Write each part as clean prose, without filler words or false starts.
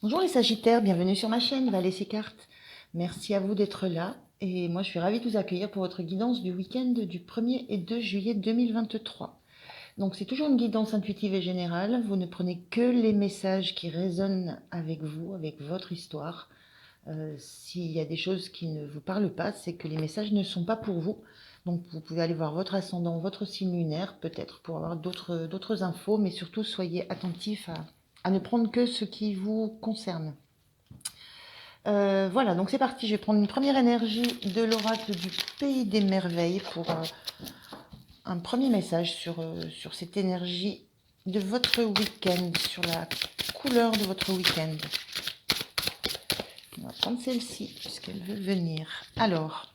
Bonjour les Sagittaires, bienvenue sur ma chaîne Valais ses cartes. Merci à vous d'être là et moi je suis ravie de vous accueillir pour votre guidance du week-end du 1er et 2 juillet 2023. Donc c'est toujours une guidance intuitive et générale, vous ne prenez que les messages qui résonnent avec vous, avec votre histoire. S'il y a des choses qui ne vous parlent pas, c'est que les messages ne sont pas pour vous. Donc vous pouvez aller voir votre ascendant, votre signe lunaire peut-être pour avoir d'autres infos, mais surtout soyez attentifs à ne prendre que ce qui vous concerne. Voilà, donc c'est parti. Je vais prendre une première énergie de l'oracle du Pays des Merveilles pour un premier message sur cette énergie de votre week-end, sur la couleur de votre week-end. On va prendre celle-ci puisqu'elle veut venir. Alors,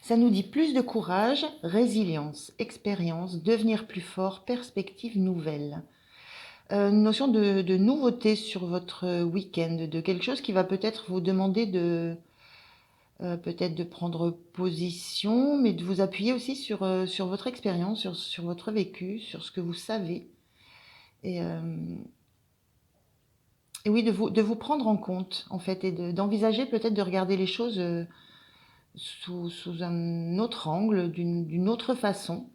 ça nous dit plus de courage, résilience, expérience, devenir plus fort, perspective nouvelle. Une notion de nouveauté sur votre week-end, de quelque chose qui va peut-être vous demander peut-être de prendre position, mais de vous appuyer aussi sur votre expérience, sur votre vécu, sur ce que vous savez. Et, euh, et oui, de vous prendre en compte, en fait, et d'envisager peut-être de regarder les choses sous un autre angle, d'une autre façon.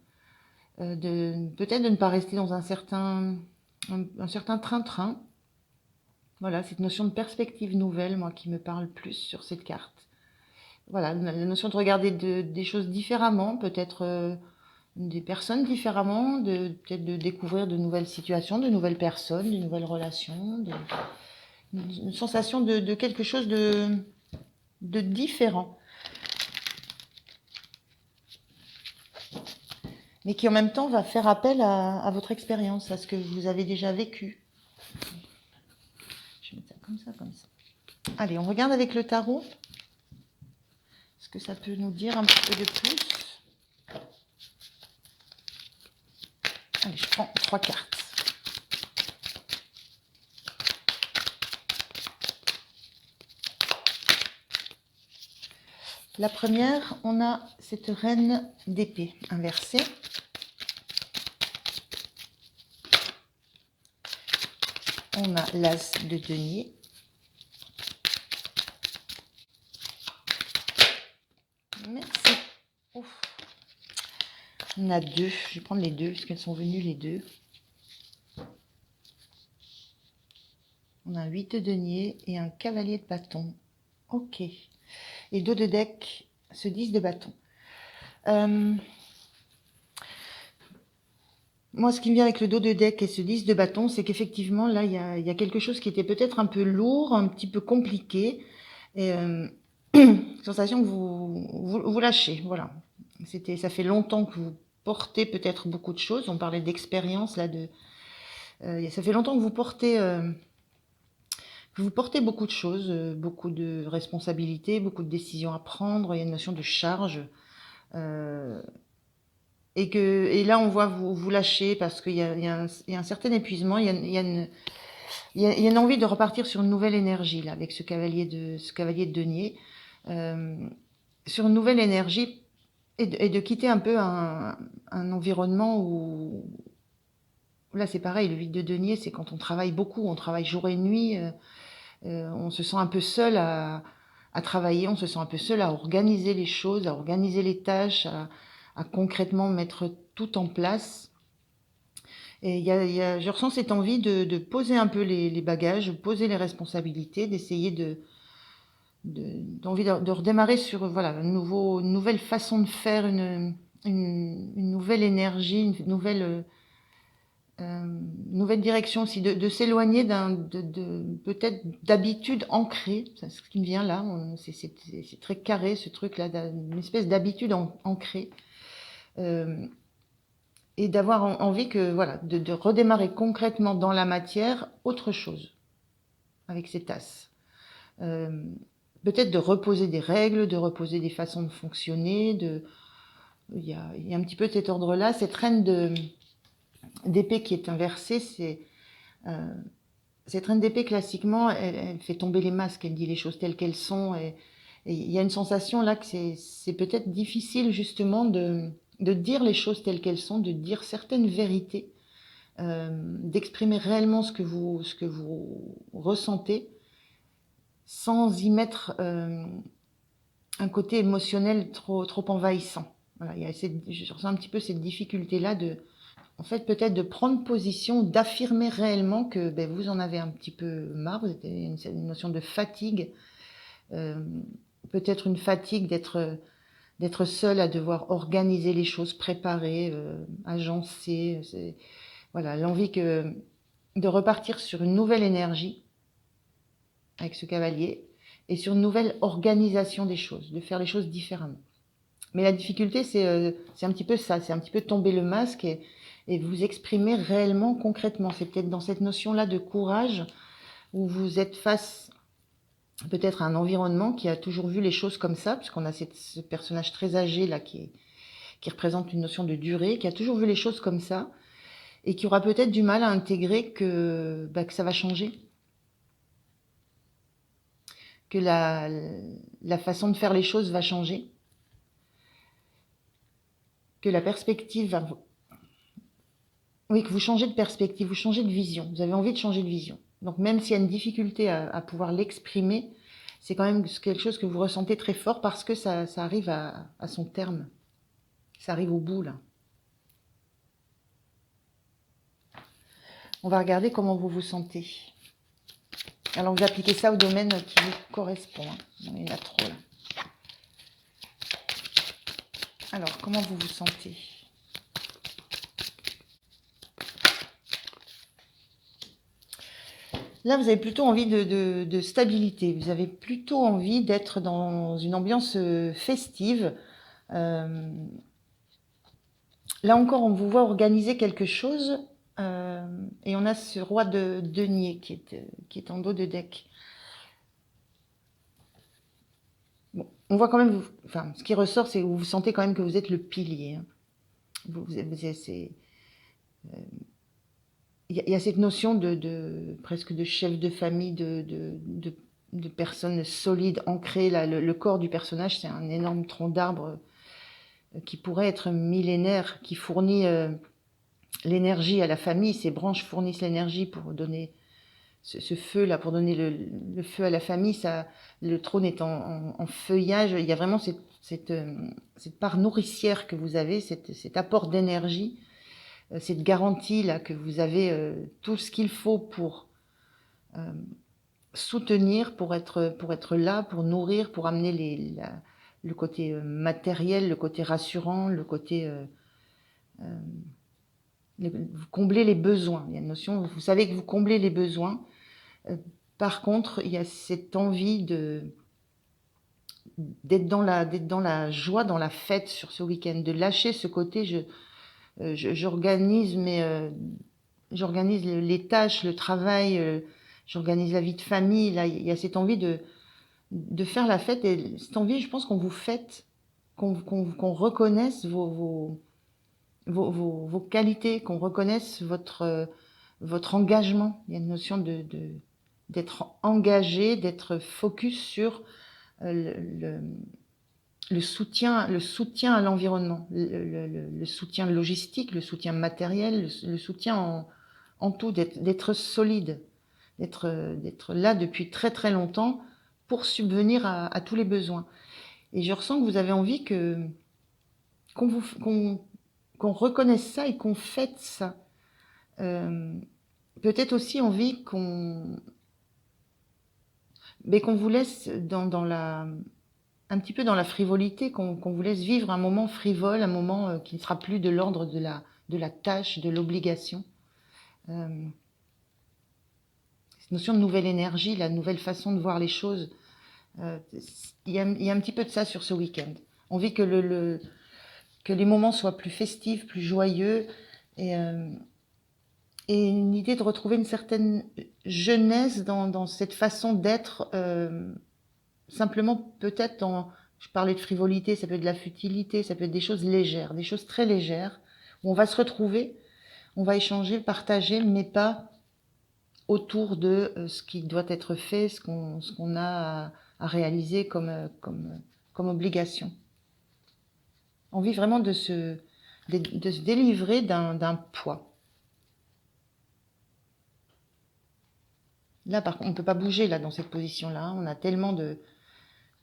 Peut-être de ne pas rester dans un certain train-train. Voilà, cette notion de perspective nouvelle, moi, qui me parle plus sur cette carte. Voilà, la notion de regarder des choses différemment, peut-être des personnes différemment, peut-être de découvrir de nouvelles situations, de nouvelles personnes, de nouvelles relations, une sensation de quelque chose de différent, mais qui en même temps va faire appel à votre expérience, à ce que vous avez déjà vécu. Je vais mettre ça comme ça, comme ça. Allez, on regarde avec le tarot. Est-ce que ça peut nous dire un petit peu de plus? Allez, je prends 3 cartes. La première, on a cette reine d'épée inversée. On a l'as de denier. Merci. Ouf. On a deux. Je vais prendre les deux, puisqu'elles sont venues les deux. On a un 8 de denier et un cavalier de bâton. Ok. Et dos de deck, ce 10 de bâton. Moi, ce qui me vient avec le dos de deck et ce 10 de bâton, c'est qu'effectivement, là, il y a quelque chose qui était peut-être un peu lourd, un petit peu compliqué. Et sensation que vous lâchez, voilà. Ça fait longtemps que vous portez peut-être beaucoup de choses. On parlait d'expérience, là, ça fait longtemps que vous portez beaucoup de choses, beaucoup de responsabilités, beaucoup de décisions à prendre. Il y a une notion de charge. Euh, et là, on voit vous lâcher parce qu'il y a un certain épuisement. Il y a une envie de repartir sur une nouvelle énergie, là, avec ce cavalier de denier. Euh, sur une nouvelle énergie et de quitter un peu un environnement où... Là, c'est pareil, le vide de denier, c'est quand on travaille beaucoup, on travaille jour et nuit, on se sent un peu seul à travailler, on se sent un peu seul à organiser les choses, à organiser les tâches, à concrètement mettre tout en place. Et je ressens cette envie de poser un peu les bagages, poser les responsabilités, d'essayer d'envie de redémarrer sur voilà, une nouvelle façon de faire, une nouvelle énergie, nouvelle direction aussi, de s'éloigner peut-être d'habitudes ancrées, c'est ce qui me vient là, c'est très carré ce truc-là, une espèce d'habitude ancrée, euh, et d'avoir envie que, voilà, de redémarrer concrètement dans la matière autre chose avec ces tasses. Euh, Peut-être de reposer des règles, de reposer des façons de fonctionner, il y a un petit peu cet ordre-là. Cette reine d'épée qui est inversée, euh, cette reine d'épée, classiquement, elle fait tomber les masques, elle dit les choses telles qu'elles sont. Et il y a une sensation là que c'est peut-être difficile justement de dire les choses telles qu'elles sont, de dire certaines vérités, d'exprimer réellement ce que vous ressentez, sans y mettre un côté émotionnel trop envahissant. Voilà, je ressens un petit peu cette difficulté-là en fait, peut-être de prendre position, d'affirmer réellement que vous en avez un petit peu marre, vous avez une notion de fatigue, peut-être une fatigue d'être seul à devoir organiser les choses, préparer, agencer. Voilà, l'envie de repartir sur une nouvelle énergie avec ce cavalier et sur une nouvelle organisation des choses, de faire les choses différemment. Mais la difficulté, c'est un petit peu ça, c'est un petit peu tomber le masque et vous exprimer réellement, concrètement. C'est peut-être dans cette notion-là de courage où vous êtes face peut-être à un environnement qui a toujours vu les choses comme ça, puisqu'on a ce personnage très âgé là qui représente une notion de durée, qui a toujours vu les choses comme ça, et qui aura peut-être du mal à intégrer que ça va changer, que la façon de faire les choses va changer, que la perspective va... Oui, que vous changez de perspective, vous changez de vision, vous avez envie de changer de vision. Donc même s'il y a une difficulté à pouvoir l'exprimer, c'est quand même quelque chose que vous ressentez très fort parce que ça arrive à son terme. Ça arrive au bout, là. On va regarder comment vous vous sentez. Alors, vous appliquez ça au domaine qui vous correspond. Il y en a trop, là. Alors, comment vous vous sentez? Là, vous avez plutôt envie de stabilité. Vous avez plutôt envie d'être dans une ambiance festive. Là encore, on vous voit organiser quelque chose. Et on a ce roi de denier qui est en dos de deck. Bon, on voit quand même, ce qui ressort, c'est que vous sentez quand même que vous êtes le pilier. Hein. Il y a cette notion presque de chef de famille, de personne solide, ancrée. Là, le corps du personnage, c'est un énorme tronc d'arbre qui pourrait être millénaire, qui fournit l'énergie à la famille. Ces branches fournissent l'énergie pour donner ce feu-là, pour donner le feu à la famille. Le trône est en feuillage. Il y a vraiment cette part nourricière que vous avez, cet apport d'énergie, cette garantie là que vous avez tout ce qu'il faut pour soutenir, pour être là, pour nourrir, pour amener le côté matériel, le côté rassurant, le côté vous comblez les besoins. Il y a une notion, vous savez que vous comblez les besoins. Par contre, il y a cette envie d'être dans la joie, dans la fête sur ce week-end, de lâcher ce côté. J'organise j'organise les tâches, le travail, j'organise la vie de famille. Là, il y a cette envie de faire la fête et cette envie, je pense qu'on vous fête, qu'on reconnaisse vos qualités, qu'on reconnaisse votre engagement. Il y a une notion d'être engagé, d'être focus sur le soutien à l'environnement, le soutien logistique, le soutien matériel, le soutien en tout, d'être solide, d'être là depuis très très longtemps pour subvenir à tous les besoins. Et je ressens que vous avez envie qu'on reconnaisse ça et qu'on fête ça. Peut-être aussi envie qu'on vous laisse un petit peu dans la frivolité, qu'on vous laisse vivre un moment frivole, un moment qui ne sera plus de l'ordre de la tâche, de l'obligation. Cette notion de nouvelle énergie, la nouvelle façon de voir les choses, il y a un petit peu de ça sur ce week-end. On vit que les moments soient plus festifs, plus joyeux, et une idée de retrouver une certaine jeunesse dans cette façon d'être, simplement peut-être je parlais de frivolité, ça peut être de la futilité, ça peut être des choses légères, des choses très légères, où on va se retrouver, on va échanger, partager, mais pas autour de ce qui doit être fait, ce qu'on a à réaliser comme obligation. On vit vraiment de se délivrer d'un poids. Là, par contre, on ne peut pas bouger là dans cette position-là. On a tellement de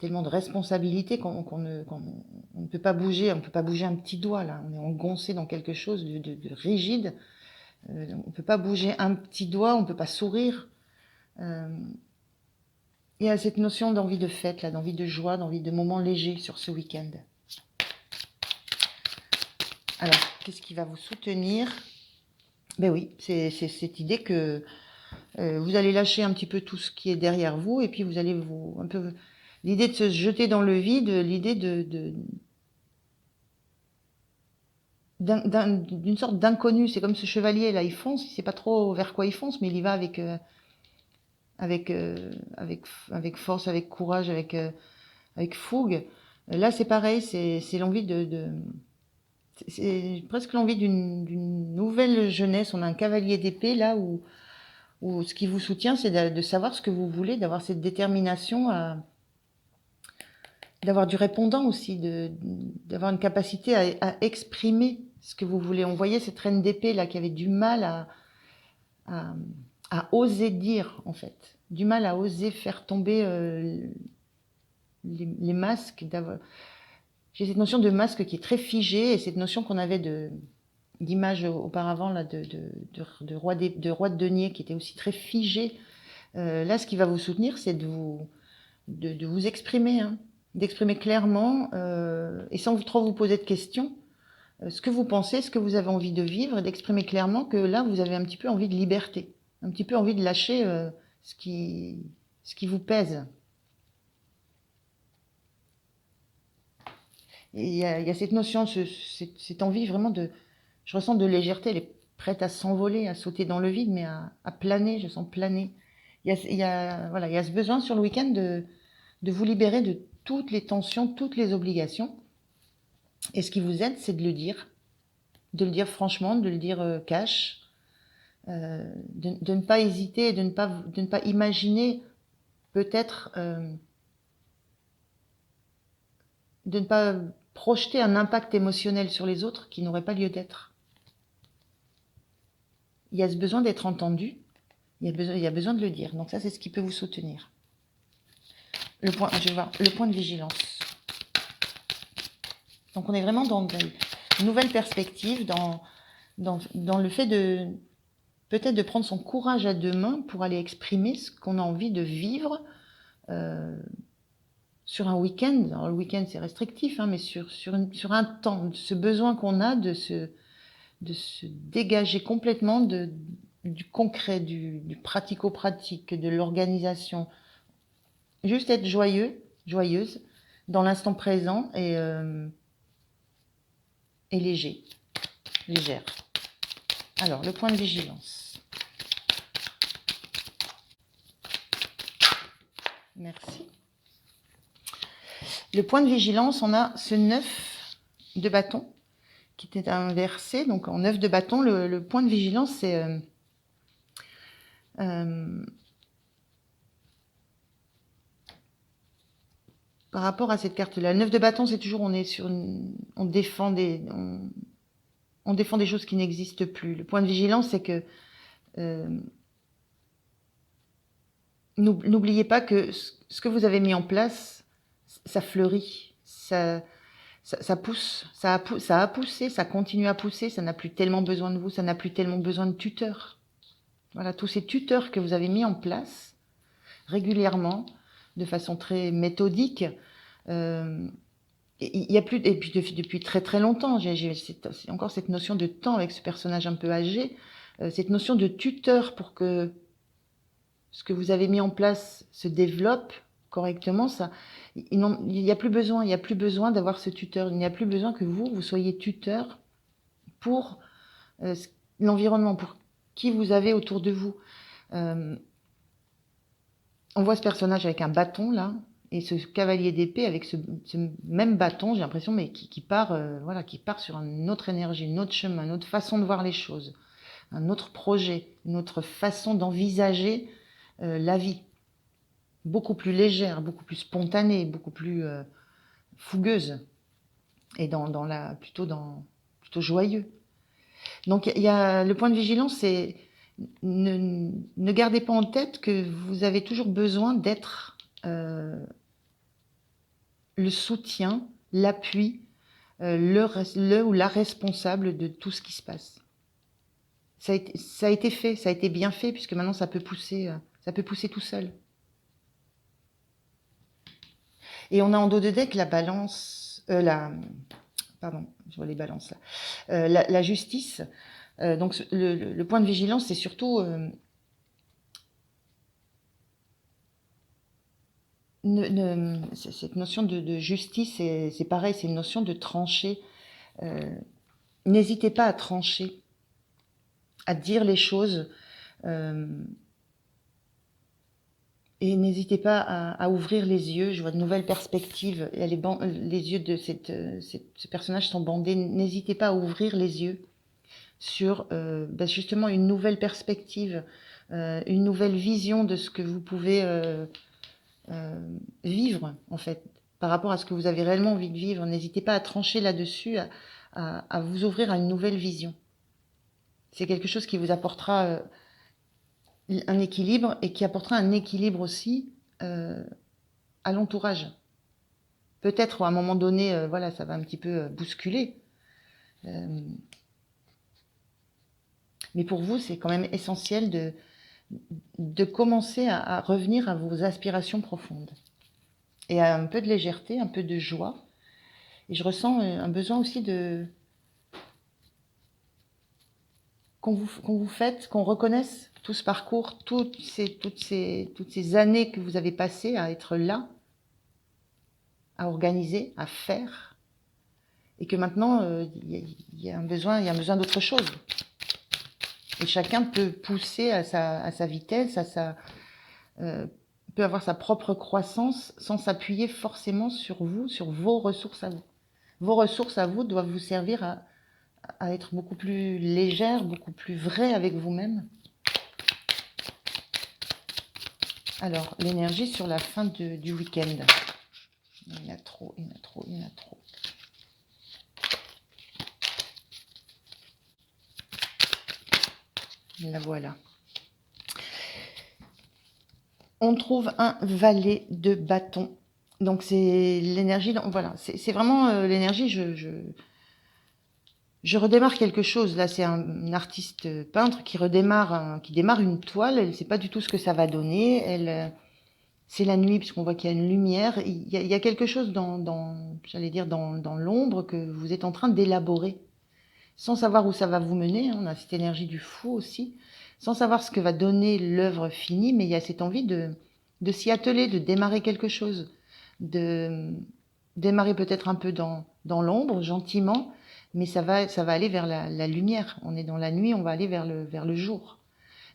responsabilités qu'on ne peut pas bouger. On ne peut pas bouger un petit doigt là. On est engoncé dans quelque chose de rigide. On ne peut pas bouger un petit doigt. On ne peut pas sourire. Euh, il y a cette notion d'envie de fête là, d'envie de joie, d'envie de moments légers sur ce week-end. Alors, qu'est-ce qui va vous soutenir? Ben oui, c'est cette idée que vous allez lâcher un petit peu tout ce qui est derrière vous et puis vous allez un peu l'idée de se jeter dans le vide, l'idée d'une sorte d'inconnu. C'est comme ce chevalier là, il fonce, il sait pas trop vers quoi il fonce, mais il y va avec force, avec courage, avec fougue. Là, c'est pareil, c'est l'envie c'est presque l'envie d'une nouvelle jeunesse. On a un cavalier d'épée là où ce qui vous soutient, c'est de savoir ce que vous voulez, d'avoir cette détermination d'avoir du répondant aussi, d'avoir une capacité à exprimer ce que vous voulez. On voyait cette reine d'épée là qui avait du mal à, à oser dire en fait, du mal à oser faire tomber les masques. J'ai cette notion de masque qui est très figée et cette notion qu'on avait d'image auparavant là de roi de denier qui était aussi très figée. Là, ce qui va vous soutenir, c'est de vous exprimer, hein, d'exprimer clairement et sans trop vous poser de questions ce que vous pensez, ce que vous avez envie de vivre et d'exprimer clairement que là, vous avez un petit peu envie de liberté, un petit peu envie de lâcher ce qui vous pèse. Et il y a cette notion, cette envie vraiment je ressens de légèreté, elle est prête à s'envoler, à sauter dans le vide, mais à planer, je sens planer. Voilà, il y a ce besoin sur le week-end de vous libérer de toutes les tensions, toutes les obligations. Et ce qui vous aide, c'est de le dire franchement, de le dire cash, de ne pas hésiter, de ne pas imaginer peut-être, de ne pas projeter un impact émotionnel sur les autres qui n'aurait pas lieu d'être. Il y a ce besoin d'être entendu, il y a besoin de le dire. Donc ça, c'est ce qui peut vous soutenir. Je vais voir, le point de vigilance. Donc on est vraiment dans une nouvelle perspective, dans le fait peut-être de prendre son courage à deux mains pour aller exprimer ce qu'on a envie de vivre sur un week-end. Alors le week-end c'est restrictif, hein, mais sur un temps, ce besoin qu'on a de se dégager complètement du concret, du pratico-pratique, de l'organisation. Juste être joyeuse, dans l'instant présent et légère. Alors, le point de vigilance. Merci. Le point de vigilance, on a ce 9 de bâton qui était inversé. Donc, en 9 de bâton, le point de vigilance, c'est par rapport à cette carte-là. Le 9 de bâton, c'est toujours, on défend des choses qui n'existent plus. Le point de vigilance, c'est que n'oubliez pas que ce que vous avez mis en place, ça fleurit, ça pousse, ça a poussé, ça continue à pousser, ça n'a plus tellement besoin de vous, ça n'a plus tellement besoin de tuteurs. Voilà, tous ces tuteurs que vous avez mis en place régulièrement, de façon très méthodique, il y a plus, et puis depuis très très longtemps, j'ai encore cette notion de temps avec ce personnage un peu âgé, cette notion de tuteur pour que ce que vous avez mis en place se développe correctement, il n'y a plus besoin d'avoir ce tuteur, il n'y a plus besoin que vous soyez tuteur pour l'environnement, pour qui vous avez autour de vous. On voit ce personnage avec un bâton là, et ce cavalier d'épée avec ce même bâton, j'ai l'impression, mais qui part sur une autre énergie, un autre chemin, une autre façon de voir les choses, un autre projet, une autre façon d'envisager la vie, beaucoup plus légère, beaucoup plus spontanée, beaucoup plus fougueuse, et plutôt joyeux. Donc il y a le point de vigilance, c'est ne gardez pas en tête que vous avez toujours besoin d'être le soutien, l'appui, le ou la responsable de tout ce qui se passe. Ça a été fait, ça a été bien fait, puisque maintenant ça peut pousser tout seul. Et on a en dos de deck la balance, pardon, je vois les balances là, la justice. Donc le point de vigilance, c'est surtout cette notion de justice, c'est pareil, c'est une notion de trancher. N'hésitez pas à trancher, à dire les choses, et n'hésitez pas à ouvrir les yeux. Je vois de nouvelles perspectives. Les yeux de ce personnage sont bandés. N'hésitez pas à ouvrir les yeux sur justement une nouvelle perspective, une nouvelle vision de ce que vous pouvez vivre, en fait, par rapport à ce que vous avez réellement envie de vivre. N'hésitez pas à trancher là-dessus, à vous ouvrir à une nouvelle vision. C'est quelque chose qui vous apportera un équilibre et qui apportera un équilibre aussi à l'entourage. Peut-être à un moment donné, voilà, ça va un petit peu bousculer. Mais pour vous, c'est quand même essentiel de commencer à revenir à vos aspirations profondes. Et à un peu de légèreté, un peu de joie. Et je ressens un besoin aussi qu'on reconnaisse tout ce parcours, toutes ces années que vous avez passées à être là, à organiser, à faire, et que maintenant il y a un besoin d'autre chose. Et chacun peut pousser à sa vitesse, peut avoir sa propre croissance sans s'appuyer forcément sur vous, sur vos ressources à vous. Vos ressources à vous doivent vous servir à être beaucoup plus légère, beaucoup plus vrai avec vous-même. Alors, l'énergie sur la fin du week-end. Il y en a trop. La voilà. On trouve un valet de bâton. Donc c'est l'énergie, voilà, c'est vraiment l'énergie, je redémarre quelque chose. Là, c'est un artiste peintre qui démarre une toile. Elle ne sait pas du tout ce que ça va donner. C'est la nuit, puisqu'on voit qu'il y a une lumière. Il y a quelque chose j'allais dire, dans l'ombre que vous êtes en train d'élaborer. Sans savoir où ça va vous mener. On a cette énergie du fou aussi. Sans savoir ce que va donner l'œuvre finie, mais il y a cette envie de s'y atteler, de démarrer quelque chose. De démarrer peut-être un peu dans l'ombre, gentiment, mais ça va aller vers la lumière. On est dans la nuit, on va aller vers le jour.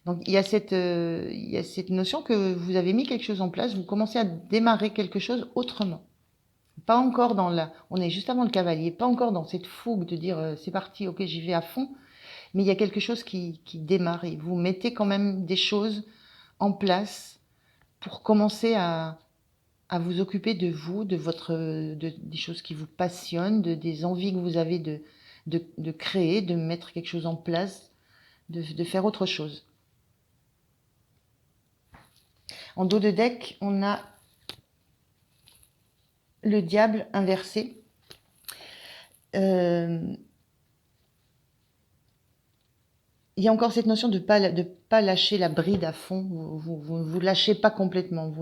Donc il y a cette notion que vous avez mis quelque chose en place, vous commencez à démarrer quelque chose autrement. Pas encore on est juste avant le cavalier, pas encore dans cette fougue de dire c'est parti, ok, j'y vais à fond, mais il y a quelque chose qui démarre et vous mettez quand même des choses en place pour commencer à vous occuper de vous, des choses qui vous passionnent, des envies que vous avez de créer, de mettre quelque chose en place, de faire autre chose. En dos de deck, on a le diable inversé. Il y a encore cette notion de pas lâcher la bride à fond. Vous lâchez pas complètement.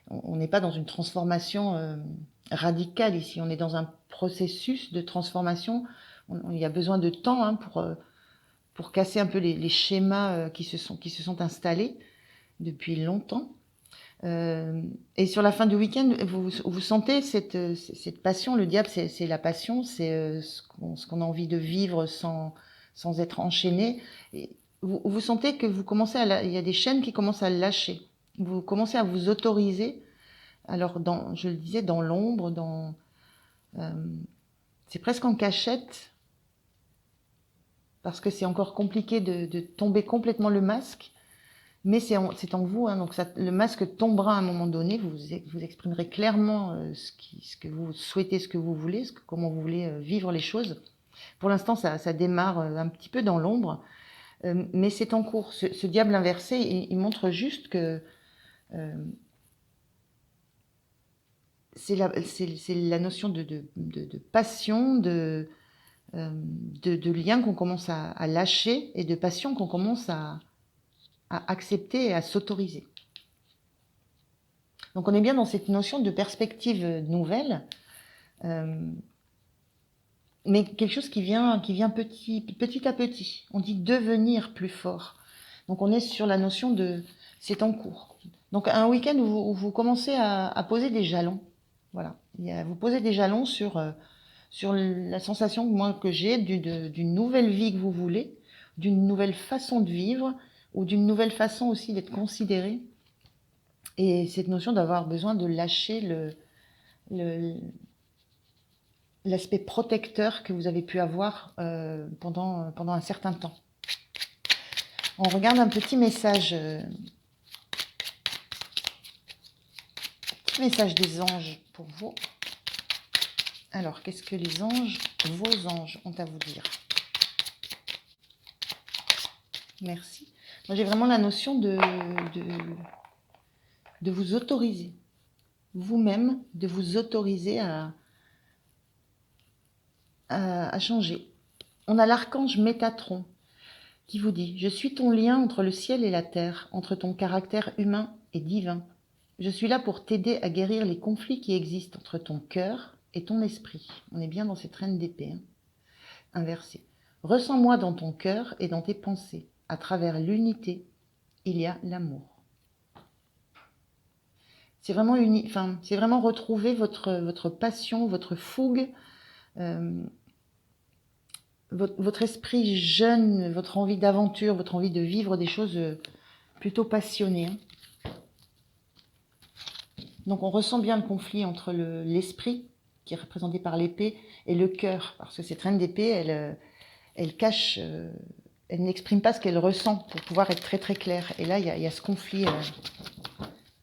On n'est pas dans une transformation radicale ici. On est dans un processus de transformation. Il y a besoin de temps pour casser un peu les schémas qui se sont installés depuis longtemps. Et sur la fin du week-end, vous sentez cette passion. Le diable, c'est la passion, c'est ce qu'on a envie de vivre sans être enchaîné. Et vous sentez que vous commencez il y a des chaînes qui commencent à lâcher. Vous commencez à vous autoriser. Alors, je le disais, dans l'ombre, c'est presque en cachette, parce que c'est encore compliqué de tomber complètement le masque. Mais c'est en vous, hein, donc le masque tombera à un moment donné, vous exprimerez clairement ce que vous souhaitez, ce que vous voulez, comment vous voulez vivre les choses. Pour l'instant, ça démarre un petit peu dans l'ombre. Mais c'est en cours. Ce diable inversé, il montre juste que c'est la notion de passion, de lien qu'on commence à lâcher et de passion qu'on commence à accepter et à s'autoriser. Donc on est bien dans cette notion de perspective nouvelle, mais quelque chose qui vient petit à petit. On dit devenir plus fort. Donc on est sur la notion de c'est en cours. Donc un week-end où vous commencez à poser des jalons. Voilà. Vous posez des jalons sur la sensation que j'ai d'une nouvelle vie que vous voulez, d'une nouvelle façon de vivre, ou d'une nouvelle façon aussi d'être considéré. Et cette notion d'avoir besoin de lâcher l'aspect protecteur que vous avez pu avoir pendant un certain temps. On regarde un petit message des anges pour vous. Alors, qu'est-ce que les anges, vos anges, ont à vous dire? Merci. Moi, j'ai vraiment la notion de vous autoriser, vous-même, de vous autoriser à changer. On a l'archange Métatron qui vous dit « Je suis ton lien entre le ciel et la terre, entre ton caractère humain et divin. Je suis là pour t'aider à guérir les conflits qui existent entre ton cœur et ton esprit. » On est bien dans cette reine d'épée, hein, inversée. « Ressens-moi dans ton cœur et dans tes pensées. À travers l'unité, il y a l'amour. » C'est vraiment, c'est vraiment retrouver votre passion, votre fougue, votre esprit jeune, votre envie d'aventure, votre envie de vivre des choses plutôt passionnées. Donc on ressent bien le conflit entre l'esprit, qui est représenté par l'épée, et le cœur, parce que cette reine d'épée, elle cache, elle n'exprime pas ce qu'elle ressent pour pouvoir être très très claire. Et là, il y a ce conflit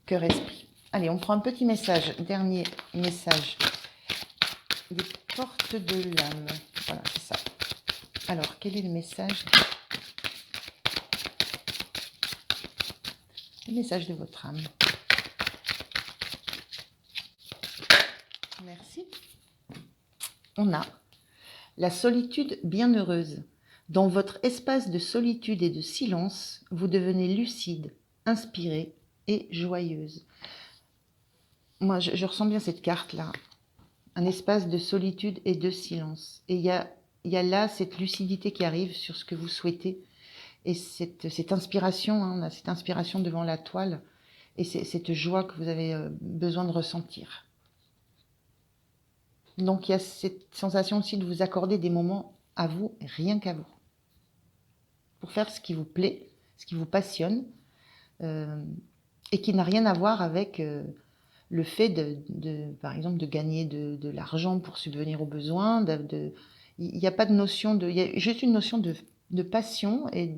cœur-esprit. Allez, on prend un petit message, dernier message. Des portes de l'âme. Voilà, c'est ça. Alors, quel est le message? Le message de votre âme. Merci. On a la solitude bienheureuse. Dans votre espace de solitude et de silence, vous devenez lucide, inspirée et joyeuse. Moi, je ressens bien cette carte-là. Un espace de solitude et de silence. Et il y a là cette lucidité qui arrive sur ce que vous souhaitez. Et cette inspiration, hein, on a cette inspiration devant la toile. Et cette joie que vous avez besoin de ressentir. Donc il y a cette sensation aussi de vous accorder des moments à vous, rien qu'à vous. Pour faire ce qui vous plaît, ce qui vous passionne. Et qui n'a rien à voir avec... le fait par exemple, de gagner de l'argent pour subvenir aux besoins, il n'y a pas de notion il y a juste une notion de passion et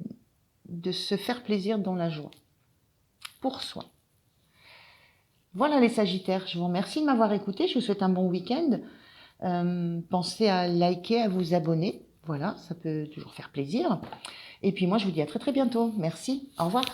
de se faire plaisir dans la joie, pour soi. Voilà les Sagittaires, je vous remercie de m'avoir écouté, je vous souhaite un bon week-end. Pensez à liker, à vous abonner, voilà, ça peut toujours faire plaisir. Et puis moi, je vous dis à très très bientôt. Merci, au revoir.